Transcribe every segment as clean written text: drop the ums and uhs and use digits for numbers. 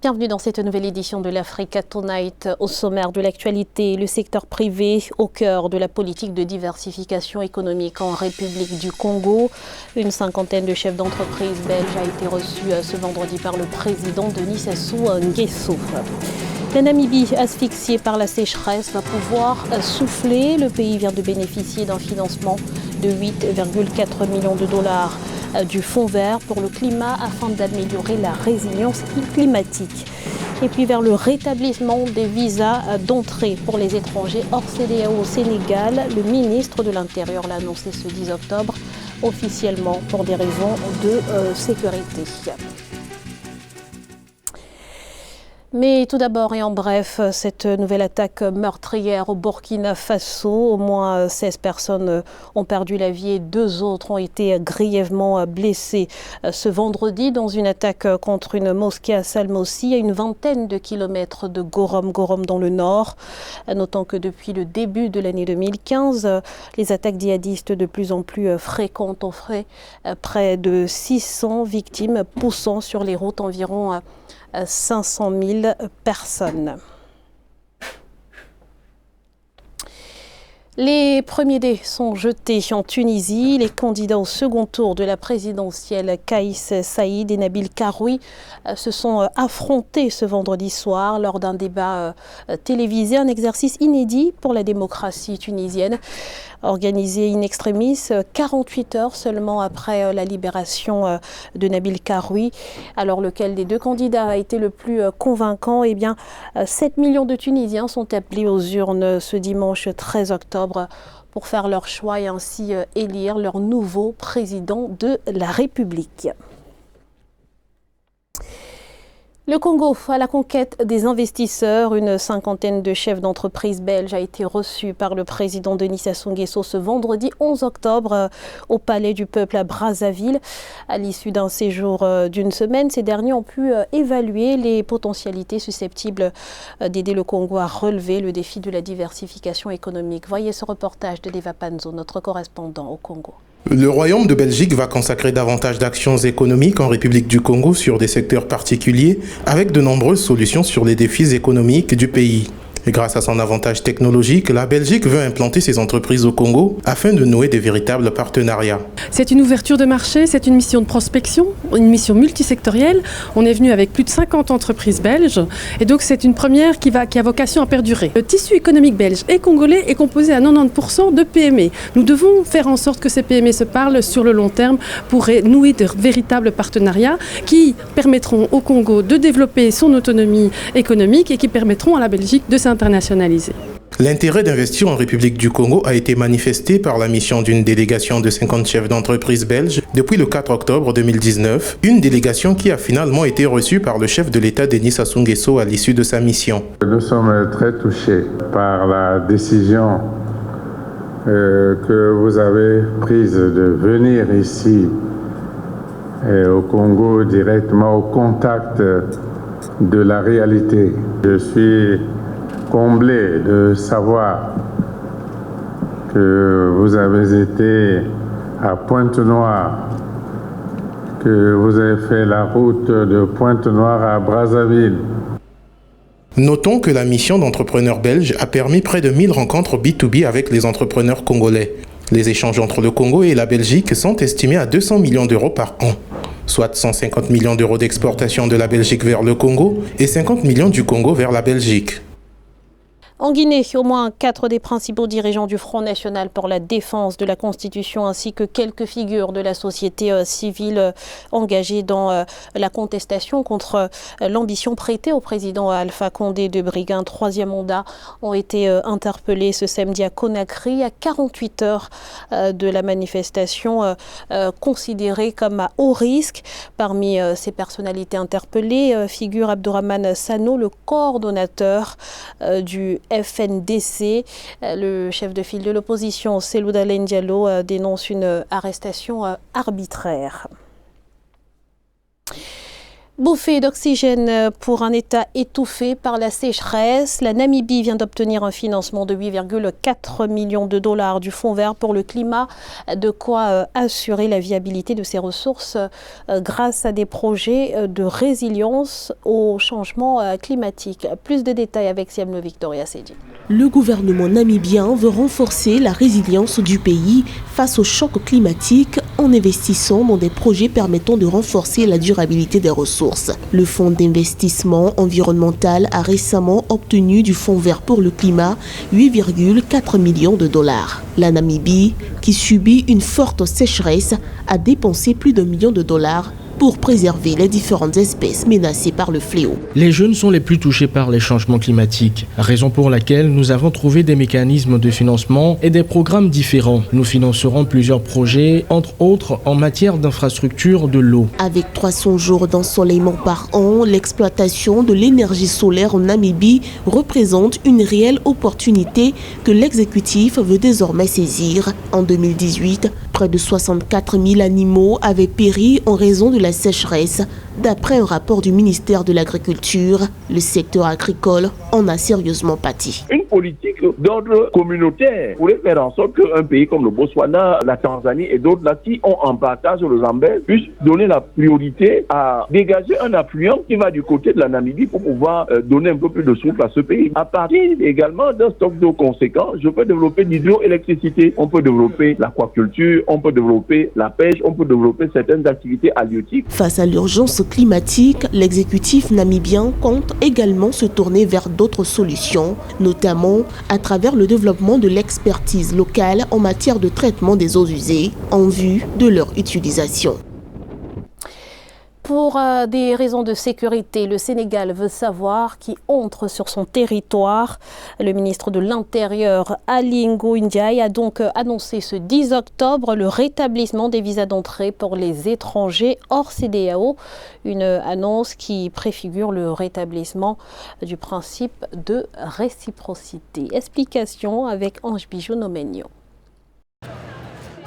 Bienvenue dans cette nouvelle édition de l'Africa Tonight. Au sommaire de l'actualité, le secteur privé au cœur de la politique de diversification économique en République du Congo. Une cinquantaine de chefs d'entreprise belges a été reçue ce vendredi par le président Denis Sassou Nguesso. La Namibie, asphyxiée par la sécheresse, va pouvoir souffler. Le pays vient de bénéficier d'un financement de 8,4 millions de dollars du Fonds vert pour le climat afin d'améliorer la résilience climatique. Et puis vers le rétablissement des visas d'entrée pour les étrangers hors CEDEAO au Sénégal, le ministre de l'Intérieur l'a annoncé ce 10 octobre, officiellement pour des raisons de sécurité. Mais tout d'abord et en bref, cette nouvelle attaque meurtrière au Burkina Faso. Au moins 16 personnes ont perdu la vie et 2 autres ont été grièvement blessées ce vendredi dans une attaque contre une mosquée à Salmossi, à une vingtaine de kilomètres de Gorom dans le nord. Notant que depuis le début de l'année 2015, les attaques djihadistes de plus en plus fréquentes ont fait près de 600 victimes, poussant sur les routes environ 500 000 personnes. Les premiers dés sont jetés en Tunisie. Les candidats au second tour de la présidentielle, Kaïs Saïd et Nabil Karoui, se sont affrontés ce vendredi soir lors d'un débat télévisé, un exercice inédit pour la démocratie tunisienne. Organisé in extremis, 48 heures seulement après la libération de Nabil Karoui. Alors lequel des deux candidats a été le plus convaincant? Eh bien, 7 millions de Tunisiens sont appelés aux urnes ce dimanche 13 octobre pour faire leur choix et ainsi élire leur nouveau président de la République. Le Congo à la conquête des investisseurs. Une cinquantaine de chefs d'entreprise belges a été reçue par le président Denis Sassou Nguesso ce vendredi 11 octobre au Palais du Peuple à Brazzaville. À l'issue d'un séjour d'une semaine, ces derniers ont pu évaluer les potentialités susceptibles d'aider le Congo à relever le défi de la diversification économique. Voyez ce reportage de Deva Panzo, notre correspondant au Congo. Le Royaume de Belgique va consacrer davantage d'actions économiques en République du Congo sur des secteurs particuliers, avec de nombreuses solutions sur les défis économiques du pays. Et grâce à son avantage technologique, la Belgique veut implanter ses entreprises au Congo afin de nouer des véritables partenariats. C'est une ouverture de marché, c'est une mission de prospection, une mission multisectorielle. On est venu avec plus de 50 entreprises belges et donc c'est une première qui a vocation à perdurer. Le tissu économique belge et congolais est composé à 90% de PME. Nous devons faire en sorte que ces PME se parlent sur le long terme pour nouer de véritables partenariats qui permettront au Congo de développer son autonomie économique et qui permettront à la Belgique de s'internationaliser. L'intérêt d'investir en République du Congo a été manifesté par la mission d'une délégation de 50 chefs d'entreprise belges depuis le 4 octobre 2019, une délégation qui a finalement été reçue par le chef de l'État Denis Sassou Nguesso à l'issue de sa mission. Nous sommes très touchés par la décision que vous avez prise de venir ici au Congo directement au contact de la réalité. Je suis comblé de savoir que vous avez été à Pointe-Noire, que vous avez fait la route de Pointe-Noire à Brazzaville. Notons que la mission d'entrepreneurs belges a permis près de 1000 rencontres B2B avec les entrepreneurs congolais. Les échanges entre le Congo et la Belgique sont estimés à 200 millions d'euros par an, soit 150 millions d'euros d'exportation de la Belgique vers le Congo et 50 millions du Congo vers la Belgique. En Guinée, au moins 4 des principaux dirigeants du Front National pour la défense de la Constitution ainsi que quelques figures de la société civile engagées dans la contestation contre l'ambition prêtée au président Alpha Condé de briguer un 3e mandat ont été interpellés ce samedi à Conakry à 48 heures de la manifestation considérée comme à haut risque. Parmi ces personnalités interpellées figure Abdourahmane Sano, le coordonnateur du FNDC. Le chef de file de l'opposition, Cellou Dalein Diallo, dénonce une arrestation arbitraire. Bouffée d'oxygène pour un État étouffé par la sécheresse, la Namibie vient d'obtenir un financement de 8,4 millions de dollars du Fonds vert pour le climat, de quoi assurer la viabilité de ses ressources grâce à des projets de résilience au changement climatique. Plus de détails avec Siam Victoria Sedi. Le gouvernement namibien veut renforcer la résilience du pays face au choc climatique en investissant dans des projets permettant de renforcer la durabilité des ressources. Le Fonds d'investissement environnemental a récemment obtenu du Fonds vert pour le climat 8,4 millions de dollars. La Namibie, qui subit une forte sécheresse, a dépensé plus d'1 million de dollars pour préserver les différentes espèces menacées par le fléau. Les jeunes sont les plus touchés par les changements climatiques, raison pour laquelle nous avons trouvé des mécanismes de financement et des programmes différents. Nous financerons plusieurs projets, entre autres en matière d'infrastructure de l'eau. Avec 300 jours d'ensoleillement par an, l'exploitation de l'énergie solaire en Namibie représente une réelle opportunité que l'exécutif veut désormais saisir. En 2018, près de 64 000 animaux avaient péri en raison de la sécheresse. D'après un rapport du ministère de l'Agriculture, le secteur agricole en a sérieusement pâti. Une politique d'ordre communautaire pourrait faire en sorte qu'un pays comme le Botswana, la Tanzanie et d'autres là qui ont un partage sur le Zambèze puissent donner la priorité à dégager un affluent qui va du côté de la Namibie pour pouvoir donner un peu plus de souffle à ce pays. À partir également d'un stock d'eau conséquent, je peux développer l'hydroélectricité, on peut développer l'aquaculture, on peut développer la pêche, on peut développer certaines activités halieutiques. Face à l'urgence climatique, l'exécutif namibien compte également se tourner vers d'autres solutions, notamment à travers le développement de l'expertise locale en matière de traitement des eaux usées en vue de leur utilisation. Pour des raisons de sécurité, le Sénégal veut savoir qui entre sur son territoire. Le ministre de l'Intérieur, Aly Ngouille Ndiaye, a donc annoncé ce 10 octobre le rétablissement des visas d'entrée pour les étrangers hors CEDEAO. Une annonce qui préfigure le rétablissement du principe de réciprocité. Explication avec Ange Bijou-Nomenio.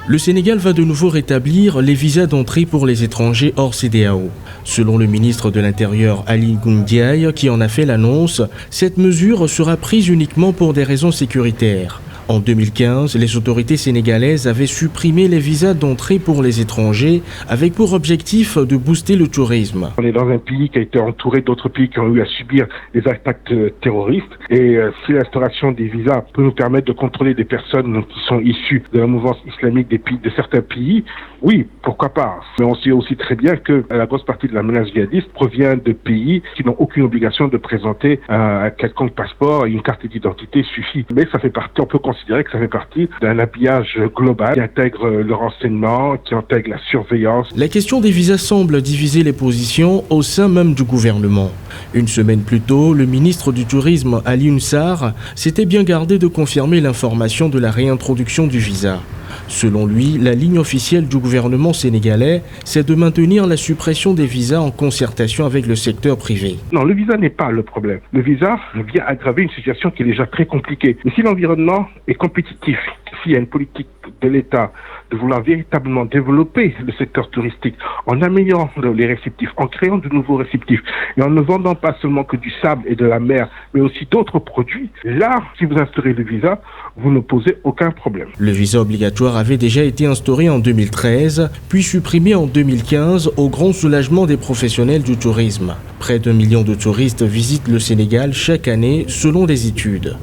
Le Sénégal va de nouveau rétablir les visas d'entrée pour les étrangers hors CEDEAO. Selon le ministre de l'Intérieur Aly Ngouille Ndiaye, qui en a fait l'annonce, cette mesure sera prise uniquement pour des raisons sécuritaires. En 2015, les autorités sénégalaises avaient supprimé les visas d'entrée pour les étrangers avec pour objectif de booster le tourisme. On est dans un pays qui a été entouré d'autres pays qui ont eu à subir des attaques terroristes et si l'instauration des visas peut nous permettre de contrôler des personnes qui sont issues de la mouvance islamique de certains pays, oui, pourquoi pas. Mais on sait aussi très bien que la grosse partie de la menace djihadiste provient de pays qui n'ont aucune obligation de présenter un quelconque passeport et une carte d'identité suffit. Mais ça fait partie, on peut considérer que ça fait partie d'un habillage global qui intègre le renseignement, qui intègre la surveillance. La question des visas semble diviser les positions au sein même du gouvernement. Une semaine plus tôt, le ministre du Tourisme, Alioune Sarr, s'était bien gardé de confirmer l'information de la réintroduction du visa. Selon lui, la ligne officielle du gouvernement sénégalais, c'est de maintenir la suppression des visas en concertation avec le secteur privé. Non, le visa n'est pas le problème. Le visa vient aggraver une situation qui est déjà très compliquée. Mais si l'environnement est compétitif, s'il y a une politique de l'État de vouloir véritablement développer le secteur touristique en améliorant les réceptifs, en créant de nouveaux réceptifs et en ne vendant pas seulement que du sable et de la mer, mais aussi d'autres produits, là, si vous instaurez le visa, vous ne posez aucun problème. Le visa obligatoire avait déjà été instauré en 2013, puis supprimé en 2015 au grand soulagement des professionnels du tourisme. Près d'1 million de touristes visitent le Sénégal chaque année selon des études.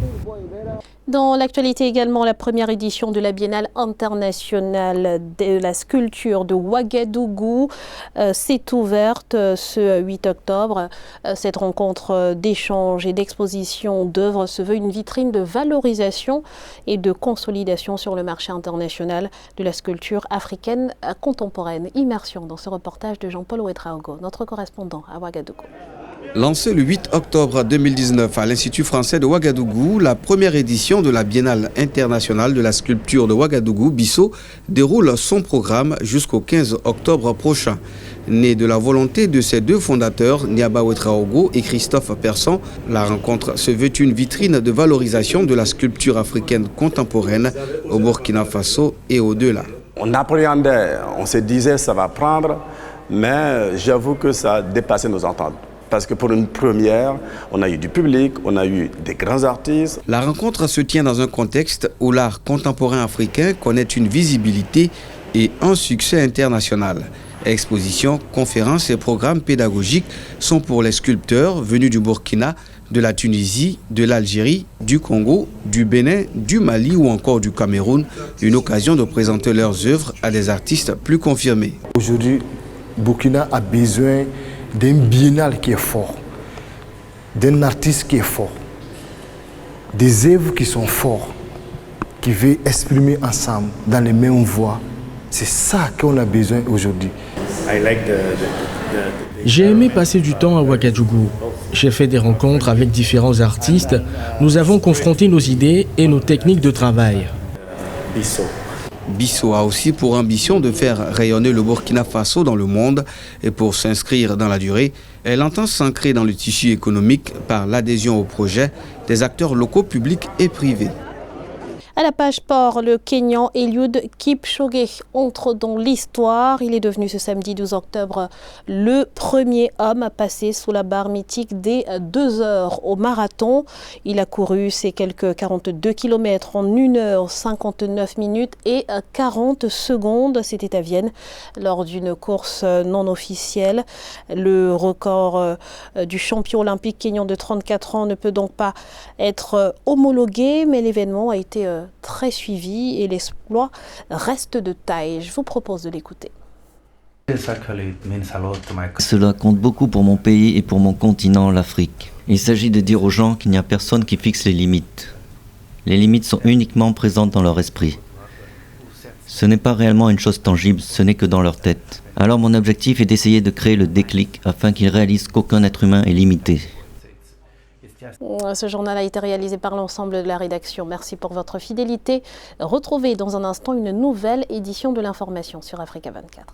Dans l'actualité également, la première édition de la Biennale internationale de la sculpture de Ouagadougou s'est ouverte ce 8 octobre. Cette rencontre d'échange et d'exposition d'œuvres se veut une vitrine de valorisation et de consolidation sur le marché international de la sculpture africaine contemporaine. Immersion dans ce reportage de Jean-Paul Ouedraogo, notre correspondant à Ouagadougou. Lancée le 8 octobre 2019 à l'Institut français de Ouagadougou, la première édition de la Biennale internationale de la sculpture de Ouagadougou, BISO, déroule son programme jusqu'au 15 octobre prochain. Né de la volonté de ses deux fondateurs, Niaba Ouedraogo et Christophe Persson, la rencontre se veut une vitrine de valorisation de la sculpture africaine contemporaine au Burkina Faso et au-delà. On appréhendait, on se disait ça va prendre mais j'avoue que ça a dépassé nos ententes. Parce que pour une première, on a eu du public, on a eu des grands artistes. La rencontre se tient dans un contexte où l'art contemporain africain connaît une visibilité et un succès international. Expositions, conférences et programmes pédagogiques sont pour les sculpteurs venus du Burkina, de la Tunisie, de l'Algérie, du Congo, du Bénin, du Mali ou encore du Cameroun, une occasion de présenter leurs œuvres à des artistes plus confirmés. Aujourd'hui, Burkina a besoin d'un biennale qui est fort, d'un artiste qui est fort, des œuvres qui sont fortes, qui veulent exprimer ensemble dans les mêmes voix. C'est ça qu'on a besoin aujourd'hui. J'ai aimé passer du temps à Ouagadougou. J'ai fait des rencontres avec différents artistes. Nous avons confronté nos idées et nos techniques de travail. Bissau a aussi pour ambition de faire rayonner le Burkina Faso dans le monde et pour s'inscrire dans la durée, elle entend s'ancrer dans le tissu économique par l'adhésion au projet des acteurs locaux, publics et privés. À la page sport, le Kenyan Eliud Kipchoge entre dans l'histoire. Il est devenu ce samedi 12 octobre le premier homme à passer sous la barre mythique des 2 heures au marathon. Il a couru ses quelques 42 km en 1 heure 59 minutes et 40 secondes. C'était à Vienne lors d'une course non officielle. Le record du champion olympique kenyan de 34 ans ne peut donc pas être homologué, mais l'événement a été très suivi et l'exploit reste de taille. Je vous propose de l'écouter. Cela compte beaucoup pour mon pays et pour mon continent, l'Afrique. Il s'agit de dire aux gens qu'il n'y a personne qui fixe les limites. Les limites sont uniquement présentes dans leur esprit. Ce n'est pas réellement une chose tangible, ce n'est que dans leur tête. Alors mon objectif est d'essayer de créer le déclic afin qu'ils réalisent qu'aucun être humain est limité. Ce journal a été réalisé par l'ensemble de la rédaction. Merci pour votre fidélité. Retrouvez dans un instant une nouvelle édition de l'information sur Africa 24.